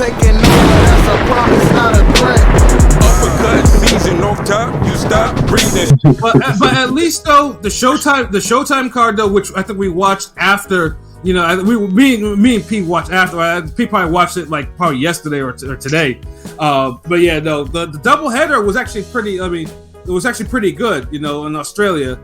taking over, that's a promise, not a threat. Uppercut season off top, you stop breathing. But at least though, the Showtime card though, which I think we watched after. You know, me and Pete watched after. Pete probably watched it like probably yesterday or today. But yeah, no, the doubleheader was actually pretty. I mean, it was actually pretty good. You know, in Australia.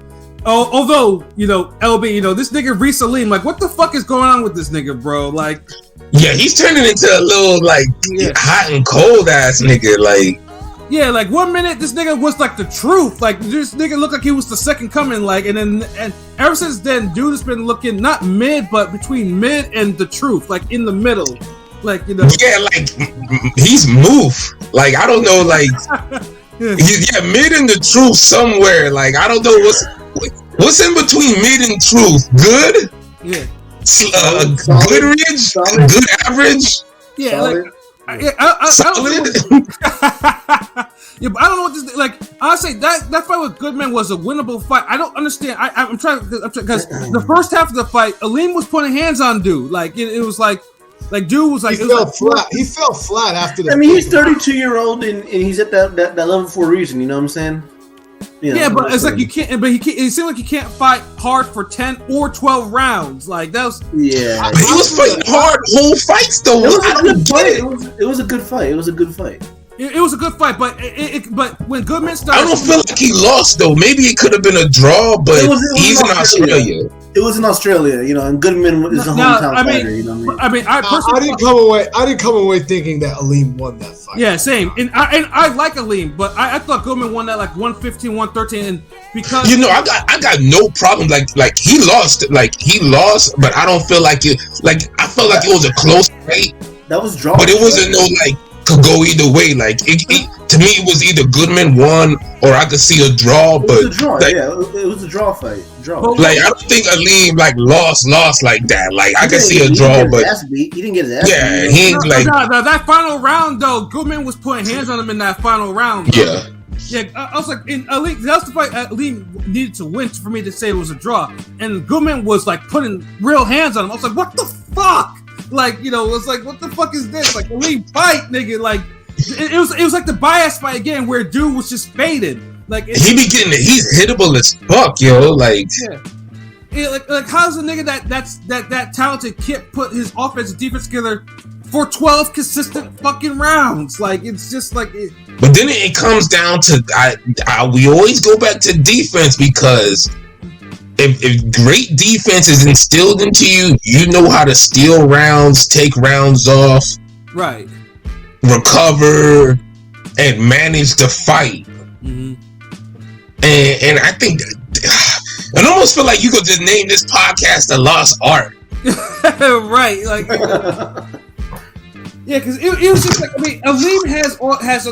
Although, you know, LB, you know, this nigga Reece Aleem, like, what the fuck is going on with this nigga, bro? Like, yeah, he's turning into a little like hot and cold ass nigga, like. Yeah, like 1 minute this nigga was like the truth, like this nigga looked like he was the second coming, like, and ever since then, dude has been looking not mid, but between mid and the truth, like in the middle, like, you know. Yeah, like he's move, like I don't know, like mid and the truth somewhere, like I don't know what's in between mid and truth. Good, Goodridge, good average, like. Yeah, but I don't know what this like. Honestly, that fight with Goodman was a winnable fight. I don't understand. I'm trying because the first half of the fight, Aleem was putting hands on dude. Like it was like dude was like he fell flat. He fell flat after the. I mean, he's 32-year-old and he's at that level for a reason. You know what I'm saying? Yeah, but it's like you can't. But he can't. It seemed like you can't fight hard for 10 or 12 rounds. Like that was. Yeah, he was fighting hard whole fights though. It was a good fight. It was a good fight. It was a good fight, but but when Goodman started, I don't feel like he lost though. Maybe it could have been a draw, but he's in Australia. It was in Australia, you know, and Goodman is a hometown fighter. You know what I mean? I didn't come away thinking that Aleem won that fight. Yeah, same. And I like Aleem, but I thought Goodman won that like 115, 113, and because you know, I got no problem. Like he lost, but I don't feel like it. Like I felt like it was a close fight. That was draw, but it wasn't no like. Could go either way. Like to me, it was either Goodman won or I could see a draw. But it was a draw, like, it was a draw fight. Like I don't think Aleem like lost like that. Like I could see a draw, but he didn't get his ass beat. He ain't like that final round though. Goodman was putting hands on him in that final round. Bro. Yeah. I was like, in Aleem, that's the fight Aleem needed to win for me to say it was a draw. And Goodman was like putting real hands on him. I was like, what the fuck? Like, you know, it's like, what the fuck is this? Like, Aleem fight, nigga. Like, it was like the bias fight again, where dude was just faded. Like, he's hittable as fuck, yo. Like, like how's a nigga that talented kid put his offense and defense together for 12 consistent fucking rounds? Like, it's just like. But then it comes down to we always go back to defense because. If great defense is instilled into you, you know how to steal rounds, take rounds off, right? Recover and manage the fight. Mm-hmm. And I think I almost feel like you could just name this podcast "The Lost Art." Right? Like, yeah, because it was just like, I mean, Aleem has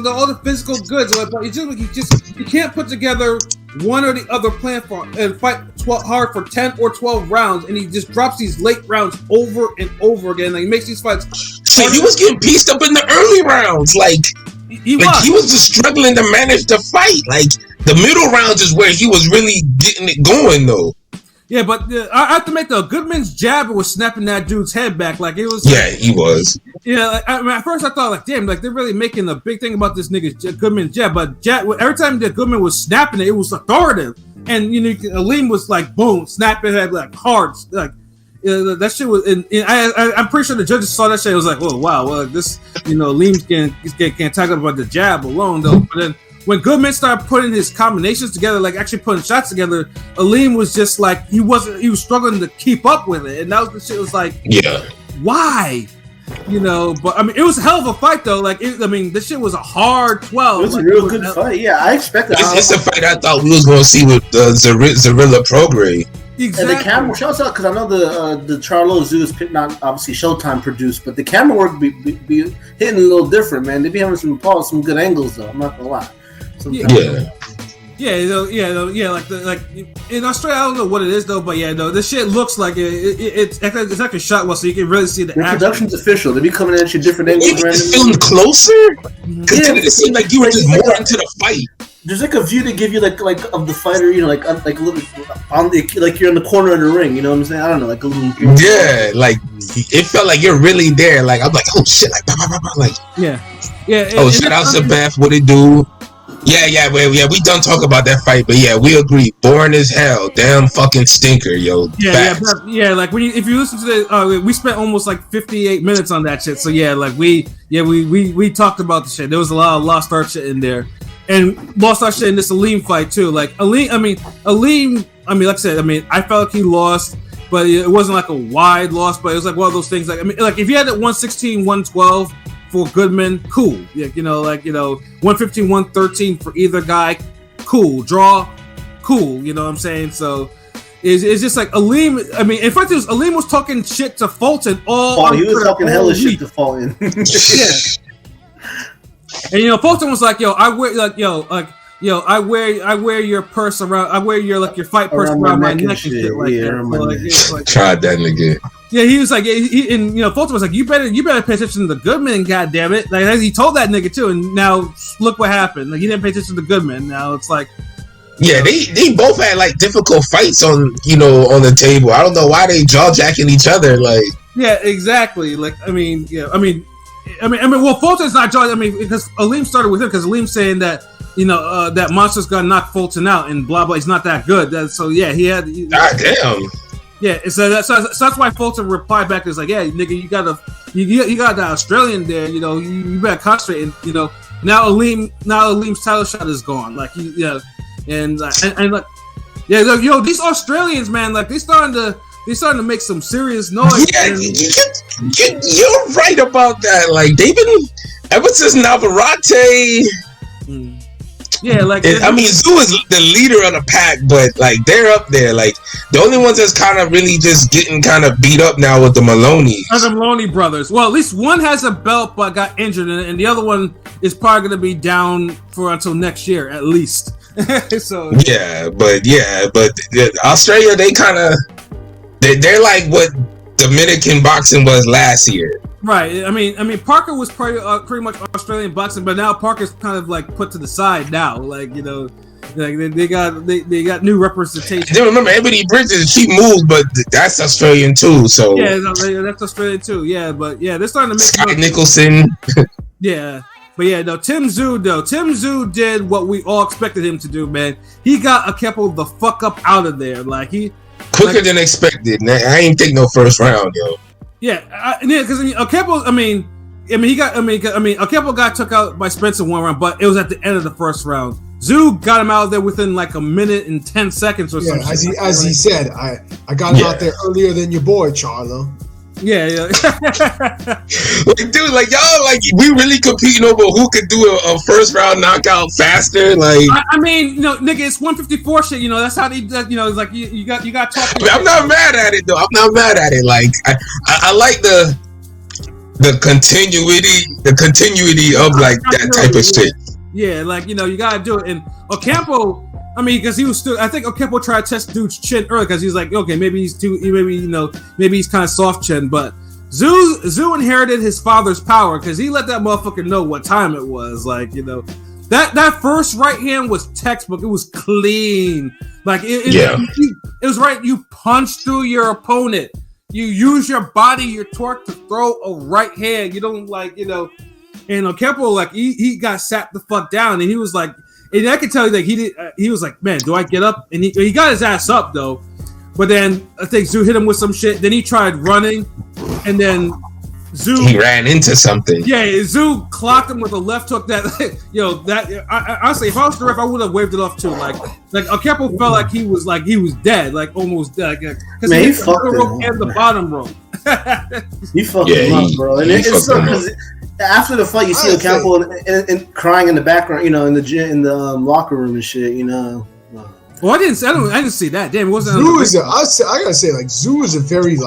all the physical goods, but it's just you can't put together one or the other plan for and fight hard for 10 or 12 rounds, and he just drops these late rounds over and over again. Like, he makes these fights. So he was getting pieced up in the early rounds, like he was just struggling to manage the fight. Like the middle rounds is where he was really getting it going, though. Yeah, but I have to make the Goodman's jab was snapping that dude's head back. Like it was. Yeah, he was. Yeah, like, I mean, at first I thought like, damn, like they're really making a big thing about this nigga's Goodman's jab. But every time that Goodman was snapping it, it was authoritative. And you know, Aleem was like, boom, snapping head like hard, like that shit was. And I'm pretty sure the judges saw that shit. It was like, oh wow, well this, you know, Aleem can't talk about the jab alone though. But then when Goodman started putting his combinations together, like actually putting shots together, Aleem was just like he was struggling to keep up with it, and that was the shit. Was like, yeah, why? You know, but I mean, it was a hell of a fight though. Like, I mean, this shit was a hard 12. It was a real good fight. Yeah, I expected. It's a fight I thought we was going to see with Zarilla Prograde. Exactly. And the camera shouts out because I know the Charlo Tszyu is not obviously Showtime produced, but the camera work be hitting a little different, man. They be having some good angles though. I'm not gonna lie. Yeah, like in Australia, I don't know what it is though, but yeah, no, this shit looks like it's like a shot well, so you can really see the production's official. They be coming at you different angles. Maybe it's filmed closer because it seemed like you were just more into the fight. there's like a view to give you like of the fighter, you know, like a little on the like you're in the corner of the ring. You know what I'm saying? I don't know, like a little. Yeah, like it felt like you're really there. Like I'm like, oh shit, like, like yeah. Oh, shout out to Beth. What it do? Yeah. We done talk about that fight, but yeah, we agree. Boring as hell. Damn fucking stinker, yo. Yeah. Like if you listen to the, we spent almost like 58 minutes on that shit. So yeah, like we talked about the shit. There was a lot of lost art shit in there, and lost art shit in this Aleem fight too. Like Aleem. Like I said, I felt like he lost, but it wasn't like a wide loss. But it was like one of those things. Like if you had it 116, 112. For Goodman, cool. Yeah, 115, 113 for either guy, cool. Draw, cool. You know what I'm saying? So it's just like Aleem. In fact, Aleem was talking shit to Fulton all. Oh, he was talking hella shit to Fulton. Yeah. And Fulton was like, I wear your purse around. I wear your fight purse around my neck and shit like that. Tried that nigga. Yeah, he was like, Fulton was like, you better pay attention to Goodman, goddammit. Like he told that nigga too, and now look what happened. Like he didn't pay attention to Goodman. Now it's like, yeah, they both had like difficult fights on on the table. I don't know why they jaw jacking each other. Like, yeah, exactly. Like, well, Fulton's not jaw. Because Aleem started with him because Aleem's saying that that Monster's gonna knock Fulton out and blah blah. He's not that good. So yeah, he had. God damn. Yeah, so that's why Fulton replied back. Is like, yeah, nigga, you got the Australian there. You better concentrate. And now Aleem's title shot is gone. Like, and like, yeah, look, these Australians, man, like they starting to make some serious noise. Yeah, you're right about that. Like they've been ever since Navarrete. Yeah, like Tszyu is the leader of the pack, but like they're up there. Like the only ones that's kind of really just getting kind of beat up now with the Maloney. The Maloney brothers. Well, at least one has a belt but got injured, and the other one is probably going to be down for until next year at least. So but Australia, they're like what Dominican boxing was last year. Right. Parker was pretty much Australian boxing, but now Parker's kind of like put to the side now. Like they got new representation. Then remember Ebony Bridges, she moves, but that's Australian too. So yeah, that's Australian too. Yeah, but yeah, they're starting to make Scott Nicholson. Yeah. But yeah, no, Tim Tszyu did what we all expected him to do, man. He got Ocampo the fuck up out of there. Like quicker than expected. I ain't take no first round, yo. Yeah, because Ocampo. Ocampo got took out by Spencer one round, but it was at the end of the first round. Tszyu got him out of there within like a minute and 10 seconds or something. As he said, I got him out there earlier than your boy Charlo. Yeah. Like, dude, like y'all, like we really competing over who could do a first round knockout faster. Like, nigga, it's 154 shit. That's how they. It's like you got talk. I'm not mad at it though. I'm not mad at it. Like, I like the continuity of like that type of shit. Yeah, like you gotta do it. And Ocampo, because he was still. I think Ocampo tried to test dude's chin early because he's like, okay, maybe he's too. Maybe he's kind of soft chin. But Tszyu inherited his father's power because he let that motherfucker know what time it was. Like that first right hand was textbook. It was clean. Like it was right. You punch through your opponent. You use your body, your torque to throw a right hand. You don't And Ocampo, like he got sat the fuck down, and he was like, and I can tell you that he was like, man, do I get up? And he got his ass up though, but then I think Tszyu hit him with some shit. Then he tried running, and then he ran into something. Yeah, Tszyu clocked him with a left hook. Honestly, if I was the ref, I would have waved it off too. Like Ocampo felt like he was dead, like almost dead. Because he hit the rope and the bottom rope. He fucked him up, bro. And it's so because after the fight, you see Ocampo and crying in the background, in the gym, in the locker room and shit, Well, I didn't see that. Damn, it wasn't. I gotta say, like Tszyu is a very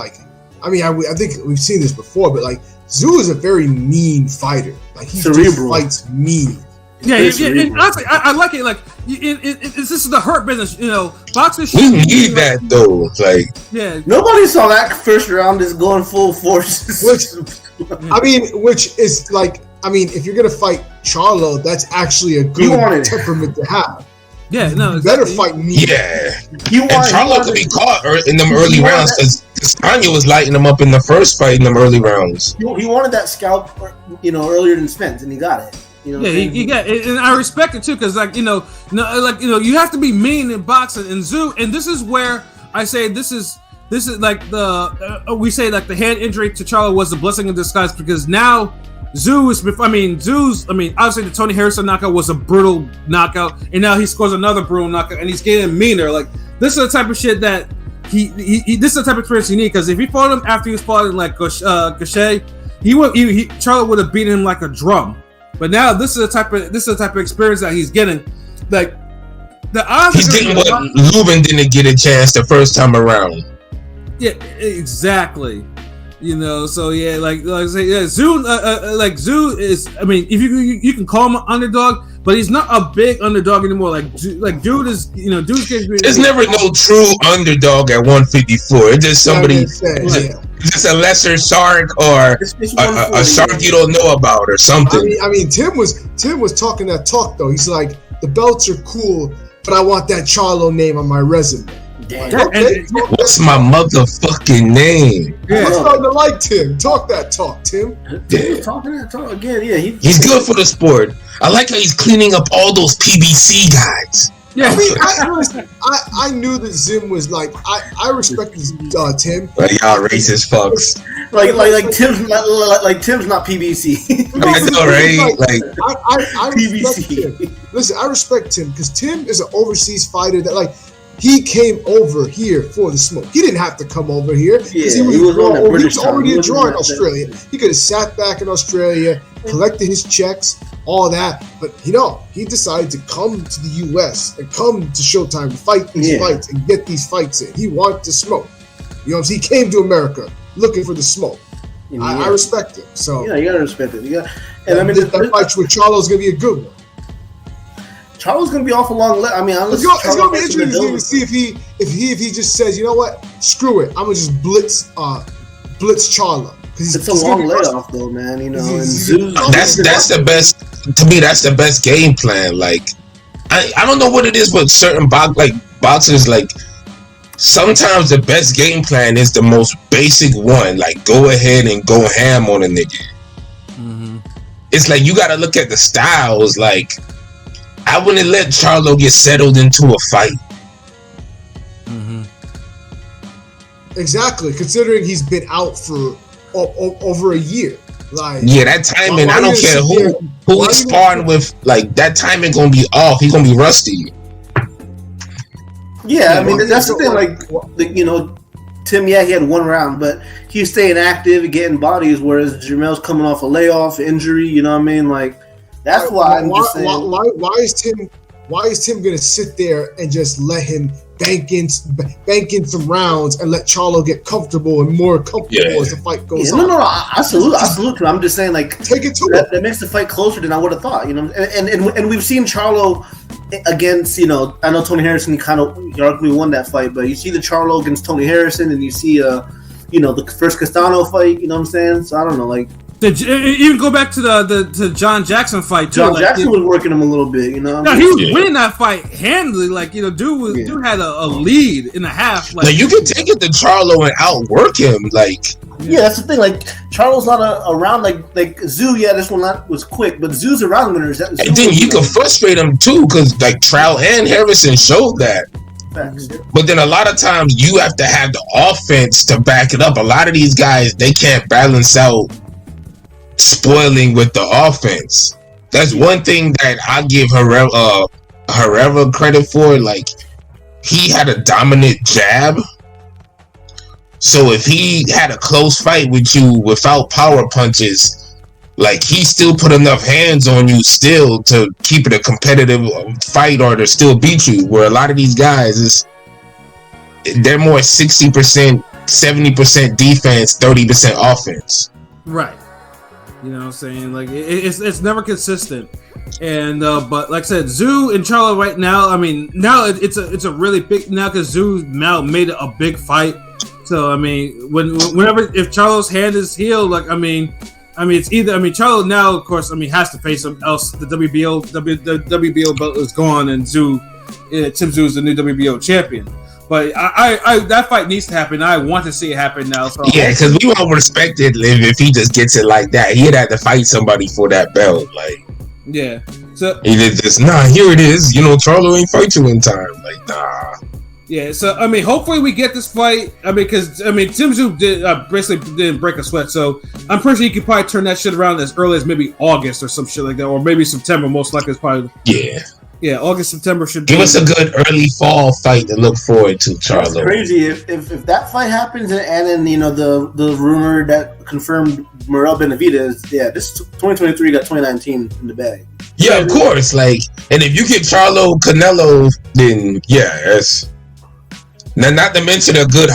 I think we've seen this before, but like Tszyu is a very mean fighter. Like he just fights mean. Yeah, and honestly, I like it. Like, this is the hurt business, Boxers. We need that though. Like, yeah, nobody saw that first round is going full force. Which is like, if you're gonna fight Charlo, that's actually a good temperament to have. Yeah, no, you better fight me. Yeah, and Charlo could be caught in them early rounds because Tanya was lighting him up in the first fight in them early rounds. He wanted that scalp, earlier than Spence, and he got it. He got it, and I respect it too, because you have to be mean in boxing and Tszyu, and this is where I say this is like we say like the head injury to Charlo was a blessing in disguise, because now Tszyu obviously the Tony Harrison knockout was a brutal knockout, and now he scores another brutal knockout, and he's getting meaner. Like, this is the type of shit that this is the type of experience you need, because if he fought him after he was fighting like Gaucher, Charlo would have beaten him like a drum. But now this is the type of experience that he's getting. Like, the odds he's getting what Lubin didn't get a chance the first time around. Yeah, exactly. So yeah, like I say, yeah, Tszyu is. I mean, if you can call him an underdog, but he's not a big underdog anymore. Like dude is, dude's getting. There's never no true underdog at 154. It's just somebody, just a lesser shark or a shark you don't know about or something. I mean, Tim was talking that talk though. He's like, the belts are cool, but I want that Charlo name on my resume. Okay. What's my motherfucking name? Yeah. I'm starting to like Tim. Talk that talk, Tim. Yeah. Talking that talk again. Yeah, he's good for the sport. I like how he's cleaning up all those PBC guys. Yeah, I mean, I knew that Zim was like, I respect Tim. Like, y'all racist fucks. Like Tim's not PBC. I know, right? I respect Tim. Listen, I respect Tim because Tim is an overseas fighter that he came over here for the smoke. He didn't have to come over here because he was already a draw in Australia. He could have sat back in Australia, collected his checks, all that. But he decided to come to the U.S. and come to Showtime to fight these fights and get these fights in. He wanted to smoke. He came to America looking for the smoke. I respect it. So you gotta respect it. That fight with Charlo's gonna be a good one. Charlo's gonna be off a long leg. I mean, it's gonna be interesting to see if he just says, you know what, screw it, I'm gonna just blitz Charlo. It's a long layoff though, man. That's the best. To me, that's the best game plan. Like, I don't know what it is, but certain boxers, like, sometimes the best game plan is the most basic one. Like, go ahead and go ham on a nigga. Mm-hmm. It's like you gotta look at the styles. Like, I wouldn't let Charlo get settled into a fight. Mm-hmm. Exactly, considering he's been out for over a year. Like, yeah, that timing, I don't care who he's sparring with. Like, that timing gonna be off. He's gonna be rusty. Yeah, I mean, that's the thing. Like, Tim, he had one round, but he's staying active and getting bodies, whereas Jamel's coming off a layoff, injury. You know what I mean? Like, that's why I'm just saying. Why is Tim gonna sit there and just let him bank in some rounds and let Charlo get comfortable and more comfortable as the fight goes on? No, I salute him. I'm just saying, like, take it to that makes the fight closer than I would have thought. And we've seen Charlo against, I know Tony Harrison, he arguably won that fight, but you see the Charlo against Tony Harrison, and you see the first Castano fight. You know what I'm saying? So I don't know, like. Even go back to the John Jackson fight too. John Jackson was working him a little bit, he was winning that fight handily. Like, dude had a lead in the half. Like, now you can take it to Charlo and outwork him. Like, that's the thing. Like, Charlo's not around like Tszyu. Yeah, this one was quick, but Tszyu's around winners. And then you can frustrate him too, because like Trout and Harrison showed that. But then a lot of times you have to have the offense to back it up. A lot of these guys, they can't balance out spoiling with the offense. That's one thing that I give Herrera credit for. Like, he had a dominant jab, so if he had a close fight with you without power punches, like, he still put enough hands on you still to keep it a competitive fight or to still beat you, where a lot of these guys they're more 60%, 70% defense, 30% offense. Right. You know what I'm saying? Like, it's never consistent. And but like I said, Tszyu and Charlo right now, I mean, now it's a really big, now because Tszyu now made it a big fight. So I mean, whenever if Charlo's hand is healed, like, I mean, I mean, it's either. I mean, Charlo now, of course. I mean, has to face him. Else, the WBO belt is gone, and Tszyu is the new WBO champion. But I that fight needs to happen. I want to see it happen now. So yeah, because we all respected Liv if he just gets it like that. He'd have to fight somebody for that belt. Like, yeah. So he did just here it is. Charlo ain't fight you in time. Like, nah. Yeah, so I mean, hopefully we get this fight. I mean, because Tszyu basically didn't break a sweat, so I'm pretty sure he could probably turn that shit around as early as maybe August or some shit like that, or maybe September. Most likely, it's probably August, September should give us a good early fall fight to look forward to. Charlo, it's crazy if that fight happens, and then the rumor that confirmed Morel Benavidez, this 2023 got 2019 in the bag. Yeah, of course. Like, and if you get Charlo Canelo, then that's. Now, not to mention a good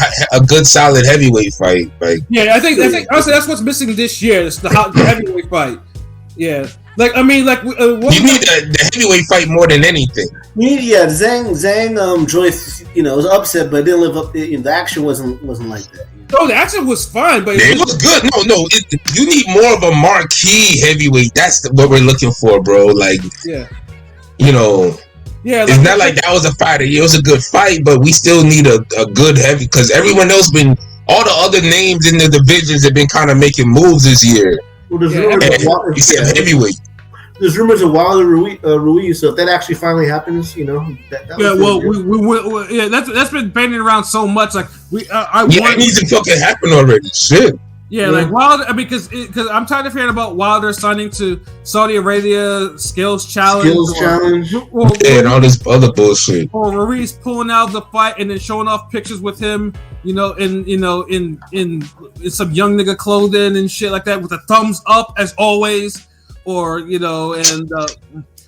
solid heavyweight fight. Like, yeah, I think honestly that's what's missing this year. It's the heavyweight fight. Yeah, like I mean, like you need the heavyweight fight more than anything. Zhang Joyce, was upset, but it didn't live up. The action wasn't like that. No, the action was fine, but it was good. No, you need more of a marquee heavyweight. That's what we're looking for, bro. Like, yeah, Yeah, it's not like that was a fight. It was a good fight, but we still need a good heavy because everyone else all the other names in the divisions have been kind of making moves this year. Well, there's rumors of heavyweight. There's rumors of Wilder Ruiz. So if that actually finally happens, that's been bandied around so much. Like it needs to fucking happen already. Shit. Yeah, like Wilder, because I'm tired of hearing about Wilder signing to Saudi Arabia Skills Challenge, and all this other bullshit. Or Ruiz pulling out the fight and then showing off pictures with him, in some young nigga clothing and shit like that with a thumbs up as always, or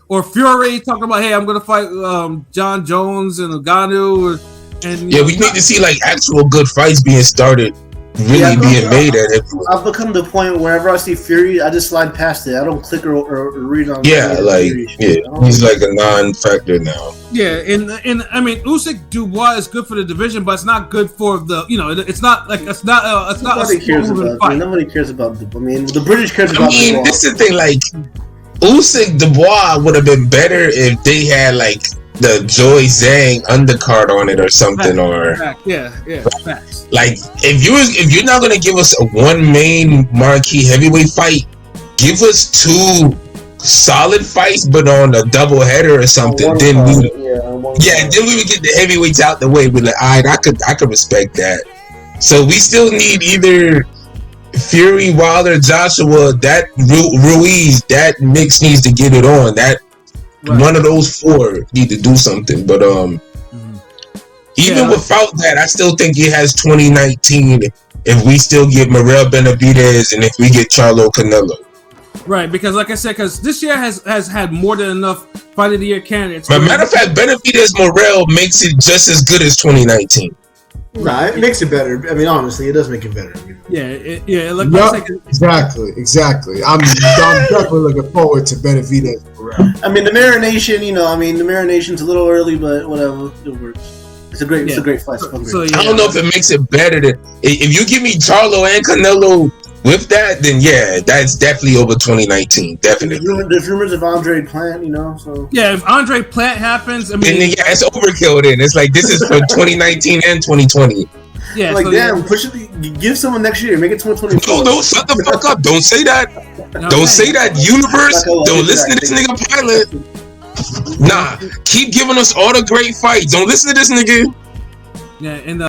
or Fury talking about, hey, I'm gonna fight John Jones and Ngannou, we need to see like actual good fights being started. Being made at everyone. I've become the point wherever I see Fury, I just slide past it. I don't click or read on. He's like a non-factor now. Yeah, and I mean Usyk Dubois is good for the division, but it's not good for the it's not like it's not nobody cares about fight. Nobody cares about the. I mean, the British cares about. This is the thing. Like Usyk Dubois would have been better if they had like the Joy Zhang undercard on it or something, facts. Like if you're not gonna give us a one main marquee heavyweight fight, give us two solid fights, but on a double header or something. Then we would get the heavyweights out the way. We're like, alright, I could respect that. So we still need either Fury, Wilder, Joshua, that Ruiz, that mix needs to get it on. That one of those four need to do something, but even without that, I still think it has 2019 if we still get Morel Benavidez and if we get Charlo Canelo. Right, because like I said, because this year has had more than enough Fight of the Year candidates. But matter of fact, Benavidez Morel makes it just as good as 2019. Nah, it makes it better. I mean, honestly, it does make it better. Exactly. I'm definitely looking forward to Benavidez. I mean, the Marination's a little early, but whatever, it works. It's a great fight. I don't know if it makes it better if you give me Charlo and Canelo with that, then that's definitely over 2019. Definitely. There's rumors of Andre Plant, so if Andre Plant happens, I mean, then it's overkill. Then it's like this is for 2019 and 2020. Yeah, push it. Give someone next year. Make it 2020. No, shut the fuck up. Don't say that. Don't say that. Universe. Don't listen to this nigga Pilot. Nah, keep giving us all the great fights. Don't listen to this nigga. Yeah, and